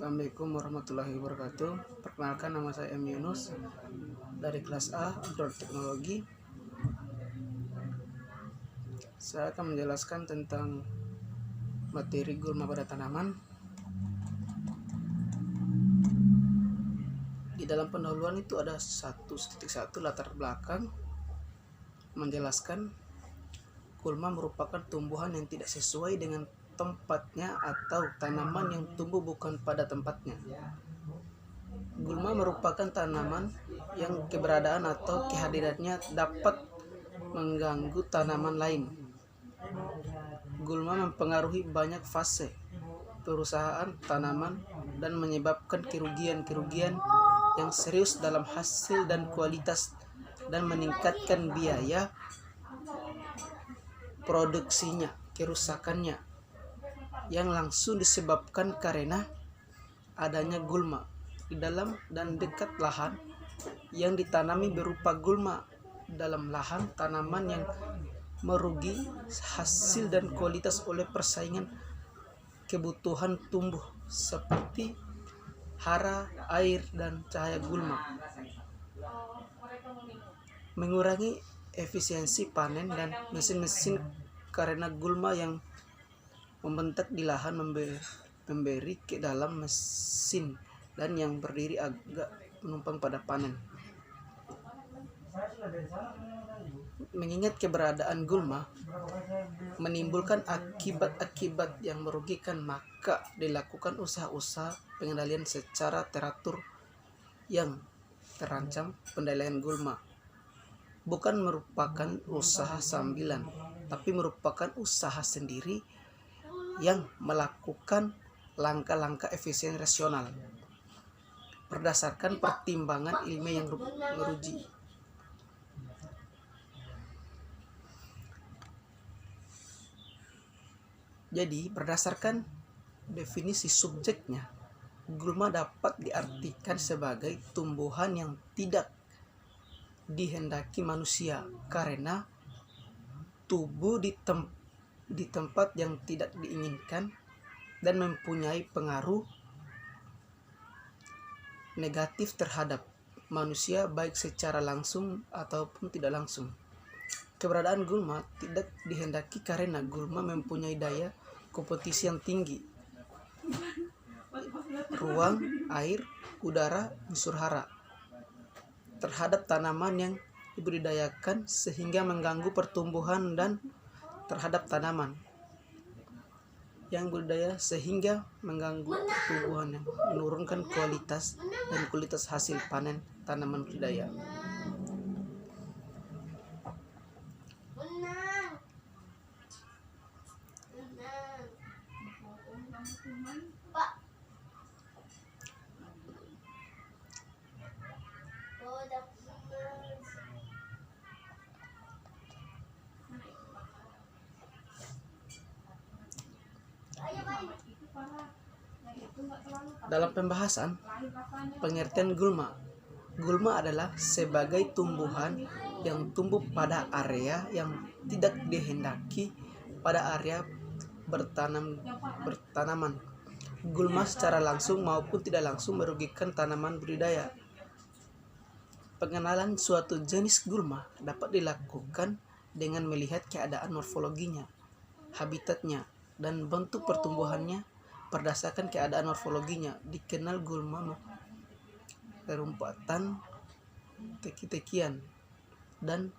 Assalamualaikum warahmatullahi wabarakatuh. Perkenalkan, nama saya M. Yunus dari kelas A Agroteknologi. Saya akan menjelaskan tentang materi gulma pada tanaman. Di dalam pendahuluan itu ada 1.1 latar belakang menjelaskan gulma merupakan tumbuhan yang tidak sesuai dengan tempatnya atau tanaman yang tumbuh bukan pada tempatnya. Gulma merupakan tanaman yang keberadaan atau kehadirannya dapat mengganggu tanaman lain. Gulma mempengaruhi banyak fase perusahaan tanaman dan menyebabkan kerugian-kerugian yang serius dalam hasil dan kualitas, dan meningkatkan biaya produksinya. Kerusakannya yang langsung disebabkan karena adanya gulma di dalam dan dekat lahan yang ditanami berupa gulma dalam lahan tanaman yang merugi hasil dan kualitas oleh persaingan kebutuhan tumbuh seperti hara, air, dan cahaya gulma. Mengurangi efisiensi panen dan mesin-mesin karena gulma yang membentak di lahan memberi ke dalam mesin dan yang berdiri agak menumpang pada panen. Mengingat keberadaan gulma menimbulkan akibat-akibat yang merugikan, maka dilakukan usaha-usaha pengendalian secara teratur. Yang terancam pengendalian gulma bukan merupakan usaha sambilan, tapi merupakan usaha sendiri yang melakukan langkah-langkah efisien rasional berdasarkan pertimbangan ilmiah yang meruji. Jadi, berdasarkan definisi subjeknya, gulma dapat diartikan sebagai tumbuhan yang tidak dihendaki manusia karena tumbuh di tempat yang tidak diinginkan dan mempunyai pengaruh negatif terhadap manusia baik secara langsung ataupun tidak langsung. Keberadaan gulma tidak dihendaki karena gulma mempunyai daya kompetisi yang tinggi. Ruang, air, udara, unsur hara terhadap tanaman yang dibudidayakan sehingga mengganggu pertumbuhan, dan terhadap tanaman yang budidaya sehingga mengganggu pertumbuhan, yang menurunkan kualitas dan kualitas hasil panen tanaman budidaya. Dalam pembahasan pengertian gulma, gulma adalah sebagai tumbuhan yang tumbuh pada area yang tidak dihendaki pada area bertanaman. Gulma secara langsung maupun tidak langsung merugikan tanaman budidaya. Pengenalan suatu jenis gulma dapat dilakukan dengan melihat keadaan morfologinya, habitatnya, dan bentuk pertumbuhannya. Berdasarkan keadaan morfologinya dikenal gulma perumpatan, teki-tekian, dan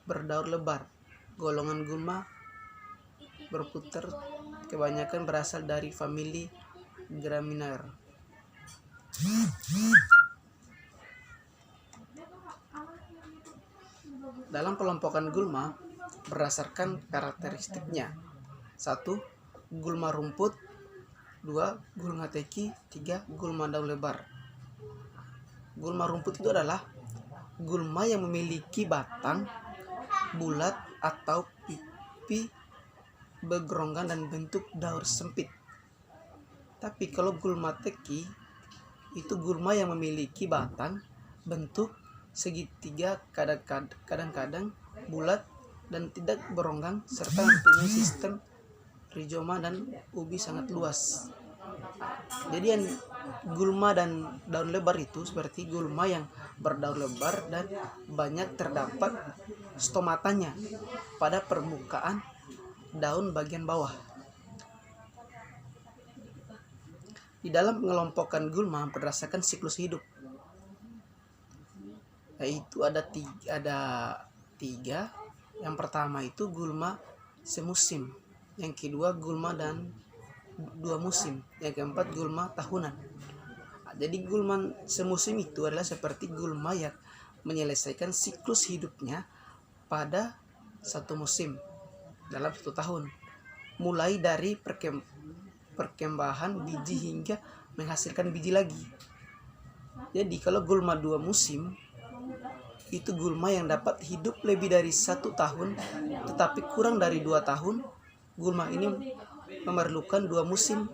berdaur lebar. Golongan gulma berputar kebanyakan berasal dari famili Gramineae. Dalam pelompokan gulma berdasarkan karakteristiknya: 1. Gulma rumput, 2. Gulma teki, 3. Gulma daun lebar. Gulma rumput itu adalah gulma yang memiliki batang bulat atau pipi bergeronggan dan bentuk daur sempit. Tapi kalau gulma teki itu gulma yang memiliki batang bentuk segitiga, kadang-kadang bulat dan tidak beronggang, serta mempunyai sistem rizoma dan ubi sangat luas. Jadi yang gulma dan daun lebar itu seperti gulma yang berdaun lebar dan banyak terdapat stomatanya pada permukaan daun bagian bawah. Di dalam mengelompokkan gulma berdasarkan siklus hidup, yaitu ada tiga. Yang pertama itu gulma semusim, yang kedua gulma dan 2 musim, yang keempat gulma tahunan. Jadi gulma semusim itu adalah seperti gulma yang menyelesaikan siklus hidupnya pada satu musim dalam 1 tahun, mulai dari perkembangan biji hingga menghasilkan biji lagi. Jadi kalau gulma 2 musim itu gulma yang dapat hidup lebih dari 1 tahun tetapi kurang dari 2 tahun. Gulma ini memerlukan 2 musim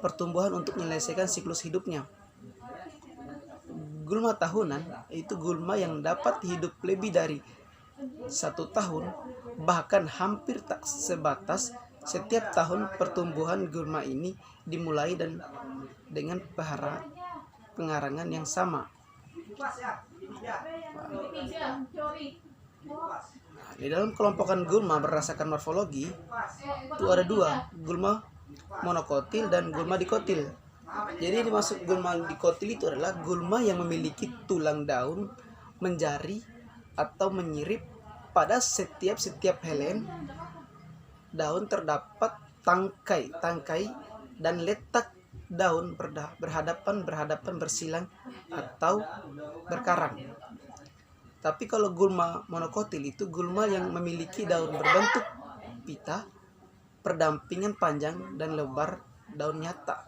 pertumbuhan untuk menyelesaikan siklus hidupnya. Gulma tahunan itu gulma yang dapat hidup lebih dari 1 tahun, bahkan hampir tak sebatas. Setiap tahun pertumbuhan gulma ini dimulai dan dengan pengarangan yang sama. Di dalam kelompokan gulma berdasarkan morfologi itu ada 2, gulma monokotil dan gulma dikotil. Jadi dimaksud gulma dikotil itu adalah gulma yang memiliki tulang daun menjari atau menyirip. Pada setiap helen daun terdapat tangkai dan letak daun berhadapan bersilang atau berkarang. Tapi kalau gulma monokotil itu gulma yang memiliki daun berbentuk pita, perdampingan panjang dan lebar daun nyata.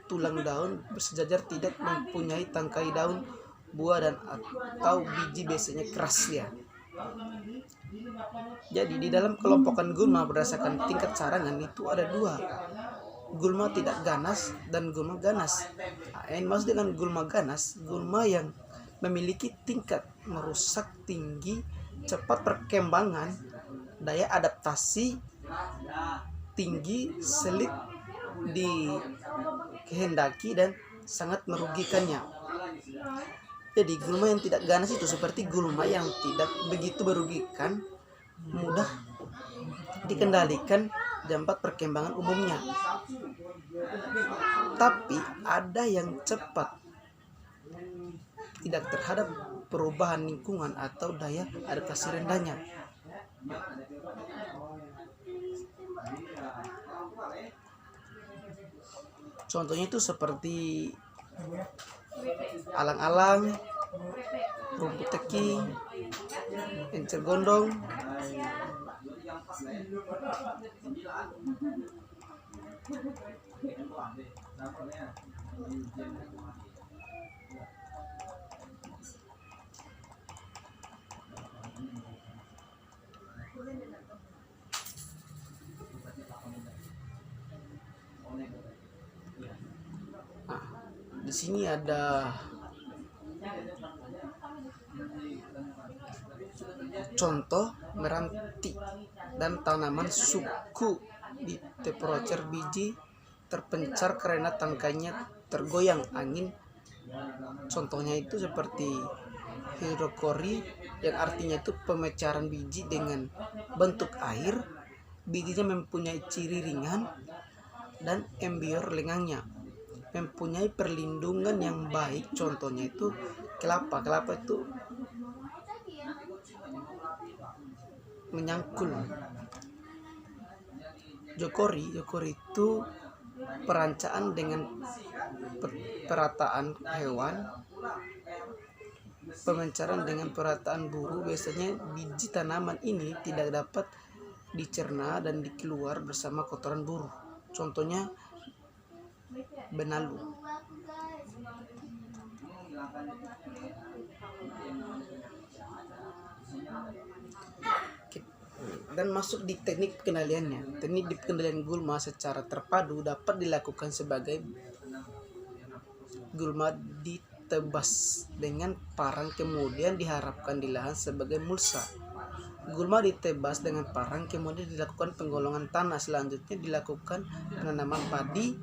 Tulang daun bersejajar, tidak mempunyai tangkai daun, buah dan atau biji biasanya keras ya. Jadi di dalam kelompokan gulma berdasarkan tingkat sarangan itu ada 2, gulma tidak ganas dan gulma ganas. Yang maksud dengan gulma ganas, gulma yang memiliki tingkat merusak tinggi, cepat perkembangan, daya adaptasi tinggi, sulit dikehendaki dan sangat merugikannya. Jadi gulma yang tidak ganas itu seperti gulma yang tidak begitu merugikan, mudah dikendalikan, dampak perkembangan umumnya. Tapi ada yang cepat, tidak terhadap perubahan lingkungan atau daya adaptasi rendahnya. Contohnya itu seperti alang-alang, rumput teki, encer gondong. Di sini ada contoh meranti dan tanaman suku di teprocer, biji terpencar karena tangkainya tergoyang angin. Contohnya itu seperti hidrokori, yang artinya itu pemecaran biji dengan bentuk air. Bijinya mempunyai ciri ringan dan embryur lengangnya mempunyai perlindungan yang baik. Contohnya itu kelapa itu menyangkul. Jokori itu perancaan dengan perataan hewan, pemencaran dengan perataan buru. Biasanya biji tanaman ini tidak dapat dicerna dan dikeluar bersama kotoran buruh. Contohnya benalu. Dan masuk di teknik pengendaliannya. Teknik pengendalian gulma secara terpadu dapat dilakukan sebagai gulma ditebas dengan parang kemudian diharapkan di lahan sebagai mulsa. Gulma ditebas dengan parang kemudian dilakukan penggolongan tanah. Selanjutnya dilakukan penanaman padi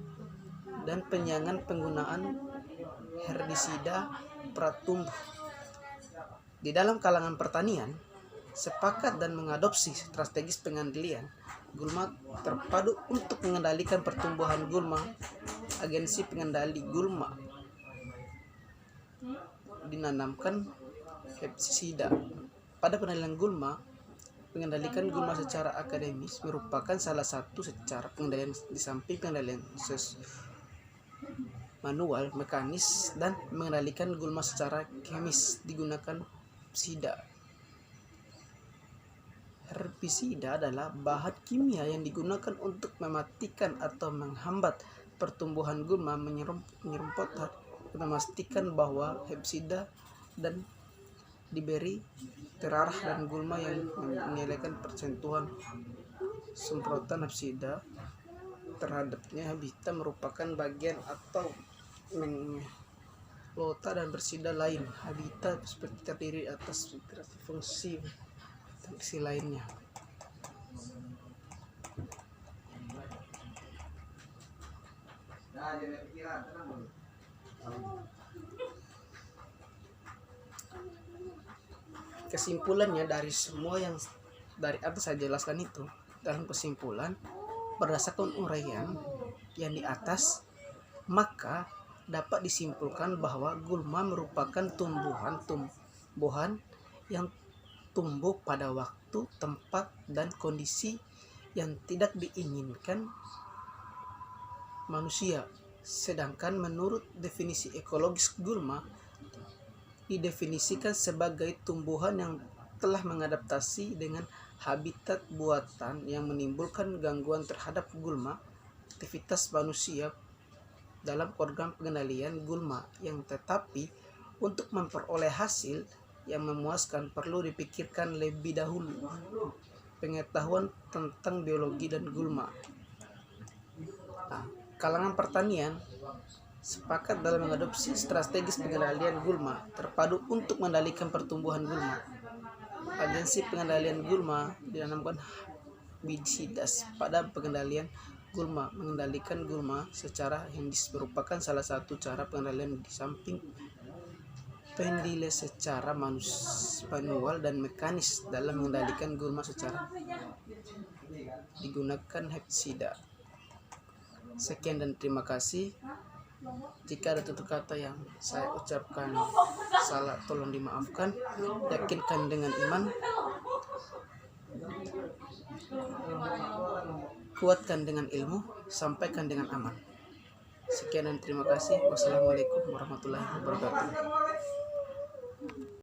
dan penyangan penggunaan herbisida pratumbuh. Di dalam kalangan pertanian, sepakat dan mengadopsi strategis pengendalian gulma terpadu untuk mengendalikan pertumbuhan gulma. Agensi pengendali gulma dinanamkan herbisida. Pada pengendalian gulma, mengendalikan gulma secara akademis merupakan salah satu cara pengendalian di samping pengendalian manual, mekanis, dan mengendalikan gulma secara kemis digunakan herbisida. Herbisida adalah bahan kimia yang digunakan untuk mematikan atau menghambat pertumbuhan gulma, menyerempot, memastikan bahwa herbisida dan diberi terarah dan gulma yang menilaikan persentuhan semprotan herbisida terhadapnya habitat merupakan bagian atau lota dan bersida lain. Habitat seperti terdiri atas fungsi lainnya. Kesimpulannya dari semua yang dari atas saya jelaskan itu, dalam kesimpulan berdasarkan uraian yang di atas, maka dapat disimpulkan bahwa gulma merupakan tumbuhan yang tumbuh pada waktu, tempat, dan kondisi yang tidak diinginkan manusia. Sedangkan menurut definisi ekologis, gulma didefinisikan sebagai tumbuhan yang telah mengadaptasi dengan habitat buatan yang menimbulkan gangguan terhadap gulma. Aktivitas manusia dalam program pengendalian gulma yang tetapi untuk memperoleh hasil yang memuaskan perlu dipikirkan lebih dahulu pengetahuan tentang biologi dan gulma. Kalangan pertanian sepakat dalam mengadopsi strategis pengendalian gulma terpadu untuk mengendalikan pertumbuhan gulma. Agensi pengendalian gulma dinamakan herbisida. Pada pengendalian gulma, mengendalikan gulma secara hindis merupakan salah satu cara pengendalian di samping penilaian secara manual dan mekanis. Dalam mengendalikan gulma secara digunakan herbisida. Sekian dan terima kasih. Jika ada tutur kata yang saya ucapkan salah, tolong dimaafkan. Yakinkan dengan iman, kuatkan dengan ilmu, sampaikan dengan aman. Sekian dan terima kasih. Wassalamualaikum warahmatullahi wabarakatuh.